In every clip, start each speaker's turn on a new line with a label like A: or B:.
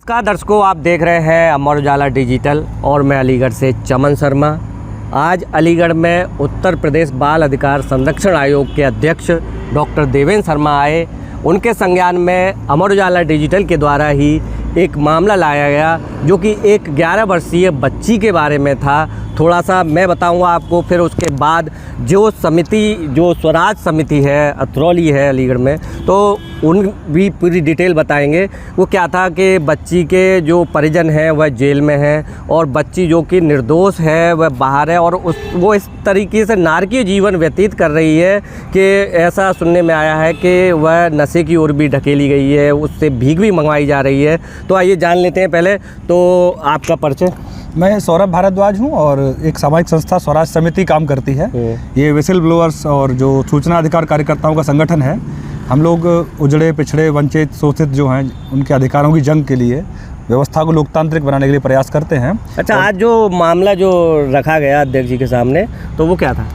A: नमस्कार दर्शकों, आप देख रहे हैं अमर उजाला डिजिटल और मैं अलीगढ़ से चमन शर्मा। आज अलीगढ़ में उत्तर प्रदेश बाल अधिकार संरक्षण आयोग के अध्यक्ष डॉक्टर देवेंद्र शर्मा आए। उनके संज्ञान में अमर उजाला डिजिटल के द्वारा ही एक मामला लाया गया जो कि एक 11 वर्षीय बच्ची के बारे में था। थोड़ा सा मैं बताऊंगा आपको, फिर उसके बाद जो स्वराज समिति है अतरौली है अलीगढ़ में, तो उन भी पूरी डिटेल बताएंगे। वो क्या था कि बच्ची के जो परिजन हैं वह जेल में हैं और बच्ची जो कि निर्दोष है वह बाहर है और वो इस तरीके से नारकीय जीवन व्यतीत कर रही है कि ऐसा सुनने में आया है कि वह नशे की ओर भी ढकेली गई है, उससे भीख भी मंगवाई जा रही है। तो आइए जान लेते हैं। पहले तो आपका परिचय।
B: मैं सौरभ भारद्वाज हूं और एक सामाजिक संस्था स्वराज समिति काम करती है। ये विसिल ब्लोअर्स और जो सूचना अधिकार कार्यकर्ताओं का संगठन है। हम लोग उजड़े पिछड़े वंचित शोषित जो हैं उनके अधिकारों की जंग के लिए व्यवस्था को लोकतांत्रिक बनाने के लिए प्रयास करते हैं।
A: अच्छा, आज जो मामला जो रखा गया अध्यक्ष जी के सामने, तो वो क्या था?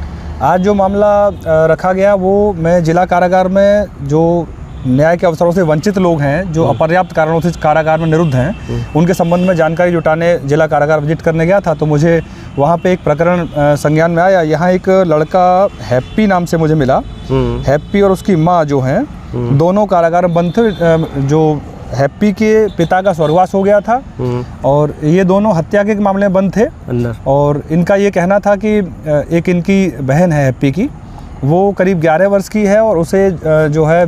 B: आज जो मामला रखा गया वो मैं जिला कारागार में जो न्याय के अवसरों से वंचित लोग हैं, जो अपर्याप्त कारणों से कारागार में निरुद्ध हैं, उनके संबंध में जानकारी जुटाने जिला कारागार विजिट करने गया था। तो मुझे वहाँ पे एक प्रकरण संज्ञान में आया। यहाँ एक लड़का हैप्पी नाम से मुझे मिला। हैप्पी और उसकी माँ जो हैं दोनों कारागार में बंद थे। जो हैप्पी के पिता का स्वर्गवास हो गया था और ये दोनों हत्या के मामले में बंद थे अंदर। और इनका ये कहना था कि एक इनकी बहन है हैप्पी की, वो करीब 11 वर्ष की है और उसे जो है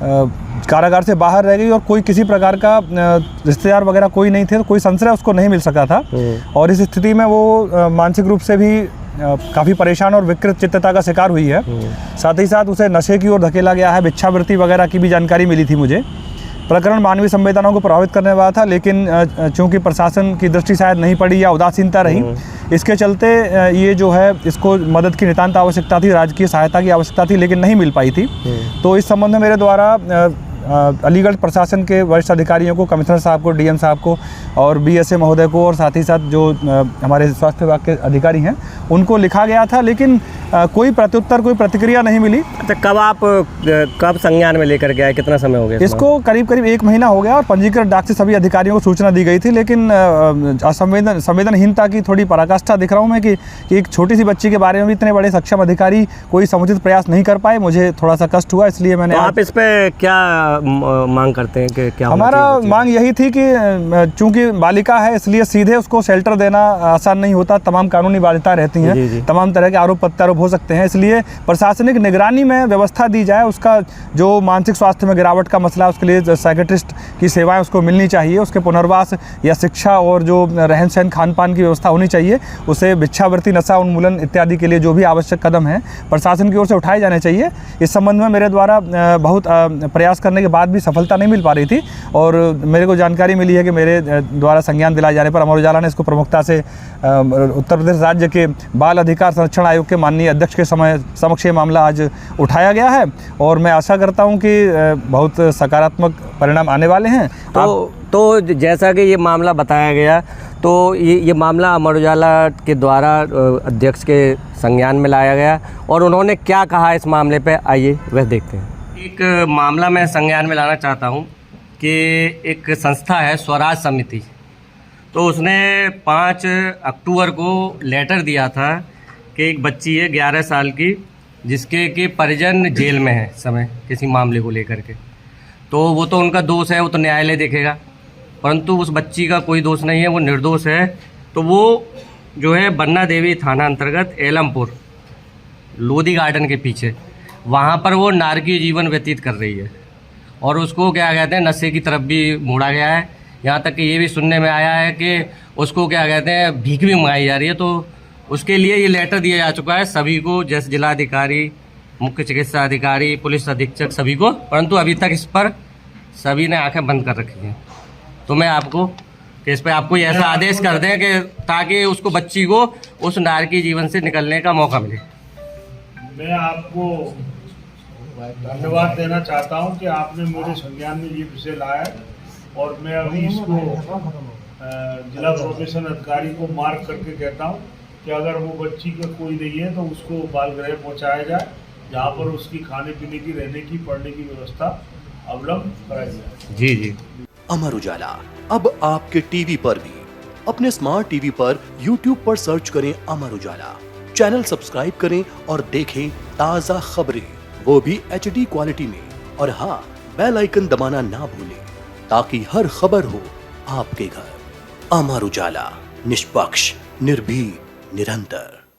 B: कारागार से बाहर रह गई और कोई किसी प्रकार का रिश्तेदार वगैरह कोई नहीं थे, तो कोई संश्रय उसको नहीं मिल सका था। और इस स्थिति में वो मानसिक रूप से भी काफ़ी परेशान और विकृत चित्तता का शिकार हुई है। साथ ही साथ उसे नशे की ओर धकेला गया है, भिक्षावृत्ति वगैरह की भी जानकारी मिली थी मुझे। प्रकरण मानवीय संवेदनाओं को प्रभावित करने वाला था, लेकिन चूंकि प्रशासन की दृष्टि शायद नहीं पड़ी या उदासीनता रही, इसके चलते ये जो है इसको मदद की नितांत आवश्यकता थी, राजकीय सहायता की आवश्यकता थी, लेकिन नहीं मिल पाई थी। तो इस संबंध में मेरे द्वारा अलीगढ़ प्रशासन के वरिष्ठ अधिकारियों को, कमिश्नर साहब को, डीएम साहब को और बीएसए महोदय को और साथ ही साथ जो हमारे स्वास्थ्य विभाग के अधिकारी हैं उनको लिखा गया था, लेकिन कोई प्रत्युत्तर, कोई प्रतिक्रिया नहीं मिली।
A: अच्छा, कब संज्ञान में लेकर गया? कितना समय हो गया
B: इसको? करीब 1 महीना हो गया और पंजीकृत डाक से सभी अधिकारियों को सूचना दी गई थी, लेकिन संवेदनहीनता की थोड़ी पराकाष्ठा दिख रहा हूँ मैं कि एक छोटी सी बच्ची के बारे में भी इतने बड़े सक्षम अधिकारी कोई समुचित प्रयास नहीं कर पाए। मुझे थोड़ा सा कष्ट हुआ, इसलिए मैंने।
A: आप इस पे क्या मांग करते हैं कि क्या?
B: हमारा मांग यही थी कि चूंकि बालिका है इसलिए सीधे उसको शेल्टर देना आसान नहीं होता, तमाम कानूनी बाध्यताएं रहती हैं, तमाम तरह के आरोप प्रत्यारोप हो सकते हैं, इसलिए प्रशासनिक निगरानी में व्यवस्था दी जाए। उसका जो मानसिक स्वास्थ्य में गिरावट का मसला, उसके लिए साइकेट्रिस्ट की सेवाएं उसको मिलनी चाहिए, उसके पुनर्वास या शिक्षा और जो रहन सहन खान पान की व्यवस्था होनी चाहिए, उसे भिक्षावृत्ति, नशा उन्मूलन इत्यादि के लिए जो भी आवश्यक कदम हैं प्रशासन की ओर से उठाए जाने चाहिए। इस संबंध में मेरे द्वारा बहुत प्रयास करने के बाद भी सफलता नहीं मिल पा रही थी और मेरे को जानकारी मिली है कि मेरे द्वारा संज्ञान दिलाए जाने पर अमर उजाला ने इसको प्रमुखता से उत्तर प्रदेश राज्य के बाल अधिकार संरक्षण आयोग के माननीय अध्यक्ष के समक्ष ये मामला आज उठाया गया है और मैं आशा करता हूं कि बहुत सकारात्मक परिणाम आने वाले हैं।
A: तो जैसा कि ये मामला बताया गया, तो ये मामला अमर उजाला के द्वारा अध्यक्ष के संज्ञान में लाया गया और उन्होंने क्या कहा इस मामले पे, आइए वह देखते हैं। एक मामला मैं संज्ञान में लाना चाहता हूँ कि एक संस्था है स्वराज समिति, तो उसने 5 अक्टूबर को लेटर दिया था कि एक बच्ची है 11 साल की जिसके कि परिजन जेल में है समय किसी मामले को लेकर के। तो वो तो उनका दोष है, वो तो न्यायालय देखेगा, परंतु उस बच्ची का कोई दोष नहीं है, वो निर्दोष है। तो वो जो है बन्ना देवी थाना अंतर्गत एलमपुर लोधी गार्डन के पीछे, वहाँ पर वो नारकीय जीवन व्यतीत कर रही है और उसको क्या कहते हैं नशे की तरफ भी मोड़ा गया है। यहाँ तक कि ये भी सुनने में आया है कि उसको क्या कहते हैं भीख भी मंगाई जा रही है। तो उसके लिए ये लेटर दिया जा चुका है सभी को, जैसे जिलाधिकारी, मुख्य चिकित्सा अधिकारी, पुलिस अधीक्षक, सभी को, परंतु अभी तक इस पर सभी ने आंखें बंद कर रखी हैं। तो मैं आपको कि इस पर आपको ऐसा आदेश कर दें कि ताकि उसको बच्ची को उस नारकीय जीवन से निकलने का मौका मिले।
C: मैं आपको धन्यवाद देना चाहता हूं कि आपने मेरे संज्ञान में ये विषय लाया और मैं अभी इसको जिला प्रोबेशन अधिकारी को मार्क करके कहता हूं कि अगर वो बच्ची का कोई नहीं है तो उसको बाल गृह पहुंचाया जाए, जहां पर उसकी खाने पीने की, रहने की, पढ़ने की व्यवस्था अवलंब कराई जाए।
A: जी।
D: अमर उजाला अब आपके टीवी पर भी। अपने स्मार्ट टीवी पर YouTube पर सर्च करें अमर उजाला, चैनल सब्सक्राइब करें और देखें ताजा खबरें, वो भी HD क्वालिटी में। और हाँ, बेल आइकन दबाना ना भूलें ताकि हर खबर हो आपके घर। अमर उजाला, निष्पक्ष, निर्भीक, निरंतर।